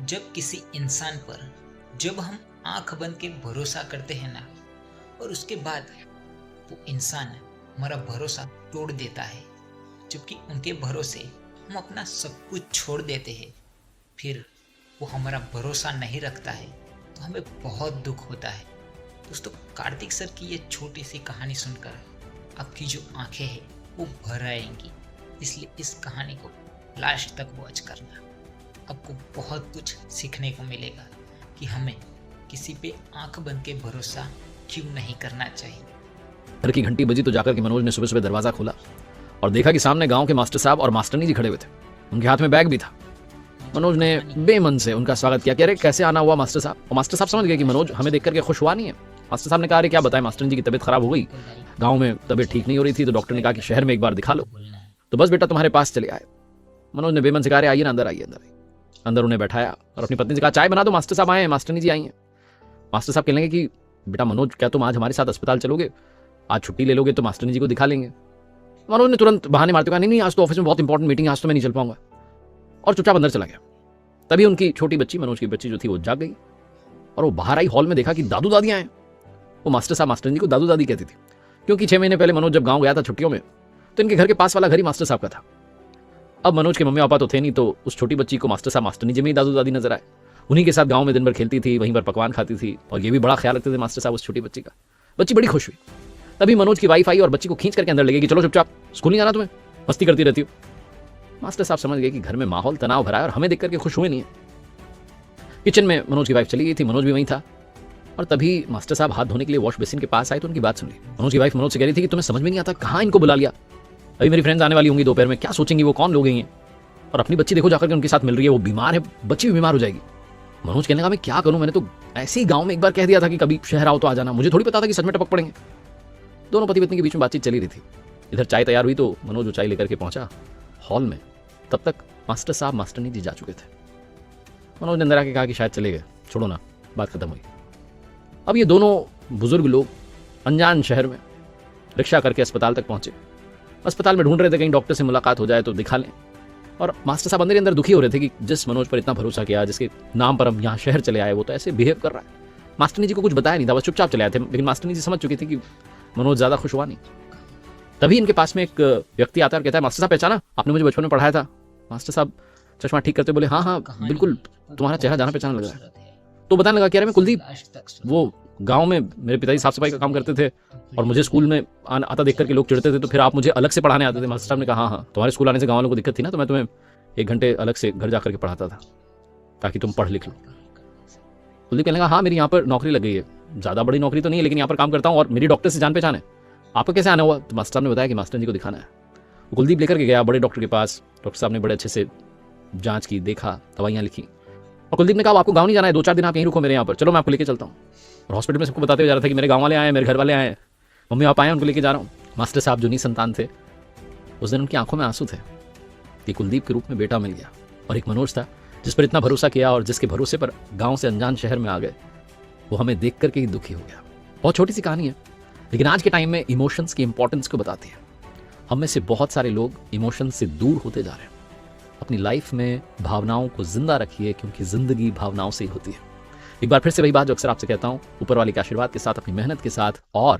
जब किसी इंसान पर जब हम आंख बंद के भरोसा करते हैं ना, और उसके बाद वो इंसान हमारा भरोसा तोड़ देता है, जबकि उनके भरोसे हम अपना सब कुछ छोड़ देते हैं, फिर वो हमारा भरोसा नहीं रखता है, तो हमें बहुत दुख होता है। दोस्तों, कार्तिक सर की ये छोटी सी कहानी सुनकर आपकी जो आंखें हैं वो भर आएंगी, इसलिए इस कहानी को लास्ट तक वॉच करना। आपको बहुत कुछ सीखने को मिलेगा कि हमें किसी पे आंख बंद के भरोसा क्यों नहीं करना चाहिए। घर की घंटी बजी तो जाकर के मनोज ने सुबह सुबह दरवाजा खोला और देखा कि सामने गांव के मास्टर साहब और मास्टरनी जी खड़े हुए थे। उनके हाथ में बैग भी था। मनोज ने बेमन से उनका स्वागत किया कि अरे कैसे आना हुआ मास्टर साहब। और मास्टर साहब समझ गए कि मनोज हमें देख करके खुश हुआ नहीं है। मास्टर साहब ने कहा अरे क्या बताएं, मास्टरनी जी की तबीयत खराब हो गई, गाँव में तबीयत ठीक नहीं हो रही थी, तो डॉक्टर ने कहा कि शहर में एक बार दिखा लो, तो बस बेटा तुम्हारे पास चले आए। मनोज ने बेमन से कहा आइए ना, अंदर आइए। अंदर उन्हें बैठाया और अपनी पत्नी से कहा चाय बना दो, मास्टर साहब आए हैं, मास्टरनी जी आई हैं। मास्टर साहब कहने लगे कि बेटा मनोज, क्या तुम आज हमारे साथ अस्पताल चलोगे? आज छुट्टी ले लोगे तो मास्टरनी जी को दिखा लेंगे। मनोज ने तुरंत बहाने मारते कहा नहीं, आज तो ऑफिस में बहुत इंपॉर्टेंट मीटिंग है, आज तो मैं नहीं चल पाऊंगा, और चुपचाप अंदर चला गया। तभी उनकी छोटी बच्ची, मनोज की बच्ची जो थी, वो जाग गई और वो बाहर आई, हॉल में देखा कि दादू दादी आए। वो मास्टर साहब मास्टरनी जी को दादू दादी कहती थी, क्योंकि 6 महीने पहले मनोज जब गाँव गया था छुट्टियों में, तो इनके घर के पास वाला घर ही मास्टर साहब का था। अब मनोज के मम्मी पापा तो थे नहीं, तो उस छोटी बच्ची को मास्टर साहब मास्टरनी जी में ही दादू दादी नजर आए। उन्हीं के साथ गांव में दिन भर खेलती थी, वहीं पर पकवान खाती थी, और ये भी बड़ा ख्याल रखते थे मास्टर साहब उस छोटी बच्ची का। बच्ची बड़ी खुश हुई। तभी मनोज की वाइफ आई और बच्ची को खींच करके अंदर ले गई कि चलो चुपचाप, स्कूल नहीं जाना तुम्हें, मस्ती करती रहती हो। मास्टर साहब समझ गए कि घर में माहौल तनाव भरा है और हमें देख करके खुश हुए नहीं है। किचन में मनोज की वाइफ चली गई थी, मनोज भी वहीं था, और तभी मास्टर साहब हाथ धोने के लिए वॉश बेसिन के पास आए तो उनकी बात सुन ली। मनोज की वाइफ मनोज से कह रही थी कि तुम्हें समझ में नहीं आता कहाँ इनको बुला लिया, अभी मेरी फ्रेंड्स आने वाली होंगी दोपहर में, क्या सोचेंगी वो, कौन लोग हैं, और अपनी बच्ची देखो जाकर के उनके साथ मिल रही है, वो बीमार है, बच्ची भी बीमार हो जाएगी। मनोज कहने लगा मैं क्या करूं, मैंने तो ऐसे ही गांव में एक बार कह दिया था कि कभी शहर आओ तो आ जाना, मुझे थोड़ी पता था कि सच में टपक पड़ेंगे। दोनों पति पत्नी के बीच में बातचीत चली रही थी। इधर चाय तैयार हुई तो मनोज वो चाय लेकर के पहुंचा हॉल में। तब तक मास्टर साहब मास्टरनी जी जा चुके थे। मनोज ने अंदर आके कहा कि शायद चले गए, छोड़ो ना, बात खत्म हुई। अब ये दोनों बुजुर्ग लोग अनजान शहर में रिक्शा करके अस्पताल तक पहुंचे। अस्पताल में ढूंढ रहे थे कहीं डॉक्टर से मुलाकात हो जाए तो दिखा लें, और मास्टर साहब अंदर ही अंदर दुखी हो रहे थे कि जिस मनोज पर इतना भरोसा किया, जिसके नाम पर हम यहाँ शहर चले आए, वो तो ऐसे बिहेव कर रहा है। मास्टरनी जी को कुछ बताया नहीं था, बस चुपचाप चले आए थे, लेकिन मास्टरनी जी समझ चुकी थी कि मनोज ज्यादा खुश हुआ नहीं। तभी इनके पास में एक व्यक्ति आता है और कहता है मास्टर साहब पहचाना, आपने मुझे बचपन में पढ़ाया था। मास्टर साहब चश्मा ठीक करते बोले हाँ बिल्कुल, तुम्हारा चेहरा जाना पहचाना लग रहा है। तो बताने लगा, कह रहे मैं कुलदीप, वो गांव में मेरे पिताजी साफ सफाई का काम करते थे और मुझे स्कूल में आता देख करके लोग चिढ़ते थे, तो फिर आप मुझे अलग से पढ़ाने आते थे। मास्टर साहब ने कहा हाँ, तुम्हारे स्कूल आने से गाँव वालों को दिक्कत थी ना, तो मैं तुम्हें 1 घंटे अलग से घर जाकर के पढ़ाता था ताकि तुम पढ़ लिख लो। कुलदीप कहने लगा हाँ, मेरी यहाँ पर नौकरी लग गई है, ज़्यादा बड़ी नौकरी तो नहीं है, लेकिन यहाँ पर काम करता हूँ और मेरी डॉक्टर से जान पहचान है। आपको कैसे आना हुआ? तो मास्टर साहब ने बताया कि मास्टर जी को दिखाना है। कुलदीप लेकर के गया बड़े डॉक्टर के पास। डॉक्टर साहब ने बड़े अच्छे से जांच की, देखा, दवाइयाँ लिखी, और कुलदीप ने कहा आपको गाँव नहीं जाना है, 2-4 दिन आप यहीं रुको मेरे यहाँ पर, चलो मैं आपको लेके चलता हूँ। और हॉस्पिटल में सबको बताते हुए जा रहा था कि मेरे गाँव वाले आए हैं, मेरे घर वाले आए हैं, मम्मी पापा आए हैं, उनको लेके जा रहा हूँ। मास्टर साहब जो निसंतान थे, उस दिन उनकी आंखों में आंसू थे कि कुलदीप के रूप में बेटा मिल गया, और एक मनोज था जिस पर इतना भरोसा किया और जिसके भरोसे पर गाँव से अनजान शहर में आ गए, वो हमें देख करके ही दुखी हो गया। बहुत छोटी सी कहानी है, लेकिन आज के टाइम में इमोशंस की इंपॉर्टेंस को बताती है। हम में से बहुत सारे लोग इमोशंस से दूर होते जा रहे हैं। अपनी लाइफ में भावनाओं को जिंदा रखिए, क्योंकि जिंदगी भावनाओं से ही होती है। एक बार फिर से वही बात जो अक्सर आपसे कहता हूं, ऊपर वाले के आशीर्वाद के साथ, अपनी मेहनत के साथ और